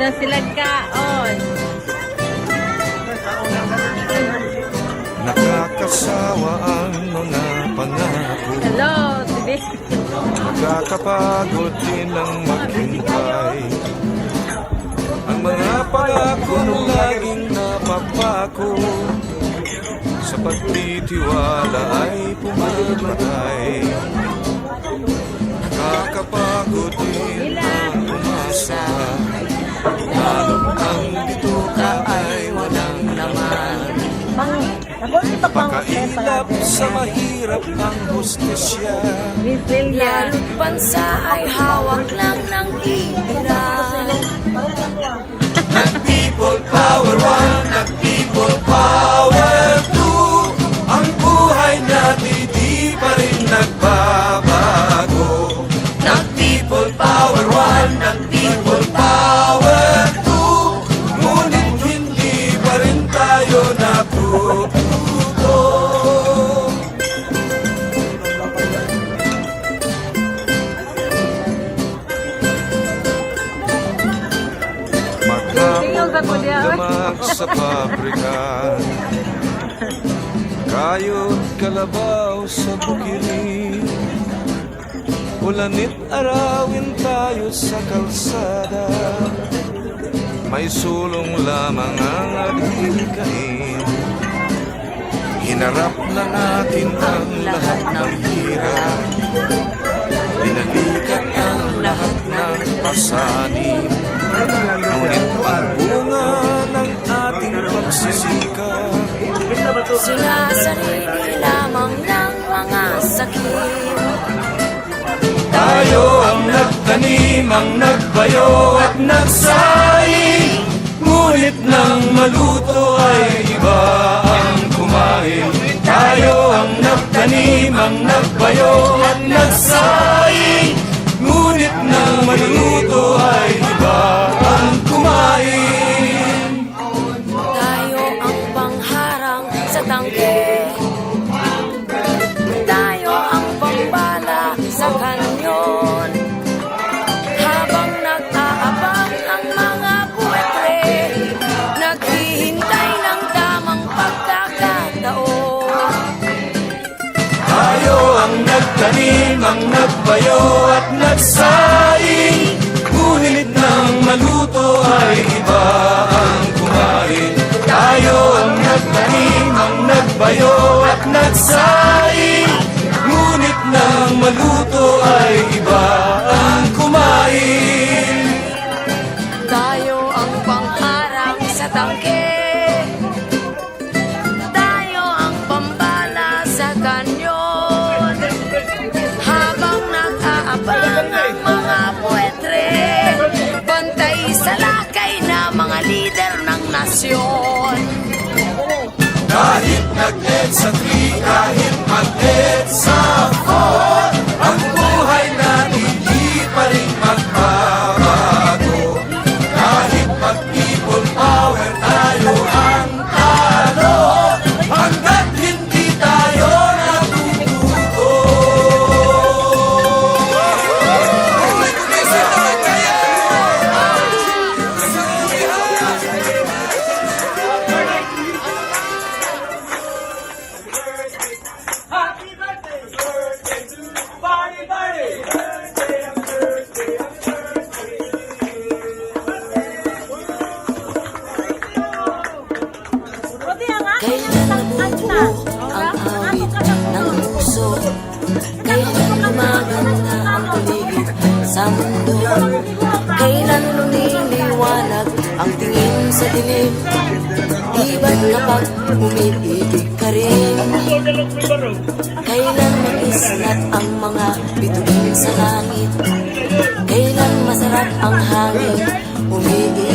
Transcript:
na sila kaon. Nakakasawa ang mga pangako. Hello, Tibi. Nakakapagod din ang maghintay. Ang mga pangako nung laging napapako, sa pagtitiwala ay pumamatay. Nakakapagod din ang umasa, lalo ang bituka ay walang laman. Pakailap sa mahirap ang hostesya. Miss Lilia. Lalo't bansa ay hawak lang ng ira. Nag-people power one, nag-people power two. Ang buhay natin di pa rin nagbabago. Nag-people power one, nag-people power two. Ngunit hindi pa rin tayo natututo. Magdamag sa pabrika, kayod kalabaw sa bukiri. Ulanit arawin tayo sa kalsada, may sulong lamang ang agikain. Hinarap na natin ang lahat ng hirap, binalikat ang lahat ng pasanin. Ngunit ang bunga ng ating pagsisikap, Sinasarili lamang ng mga sakit. tayo ang nagtanim, ang nagbayo at nagsaing. Ngunit nang maluto ay iba ang kumain. Tayo ang nagtanim, ang nagbayo at nagsaing. Ngunit nang maluto ay iba ang kumain. Tayo ang pangharang sa tangke. Tayo ang pambala sa kanyon. Habang nag-aabang ang mga buwetre, naghihintay ng tamang pagkakataon. Tayo ang nagtanim, ang nagbayo at nagsaing. Ngunit nang maluto ay iba ang kumain. Tayo ang nagtanim, ang nagbayo at nagsaing. Ngunit nang maluto ay iba ang kumain. Tayo ang pangharang sa tangke. Tayo ang pambala sa kanyon. Habang nag-aabang ang mga puwetre, bantay sa lakay na mga lider ng nasyon. Kahit nag-ed sa 3, kahit mag-ed sa 4, ang buhay natin di pa rin magbabago. Kahit mag-people power tayo ang talo, hanggat hindi tayo natututo. Kailan nabubuo ang awit ng puso? Kailan lumaganda ang paligid sa mundo? Kailan lumiliwanag ang tingin sa dilim? Di ba't kapag umiibig ka rin? Kailan mag-islat ang mga bituin sa langit? Kailan masarap ang hangin? Umiibig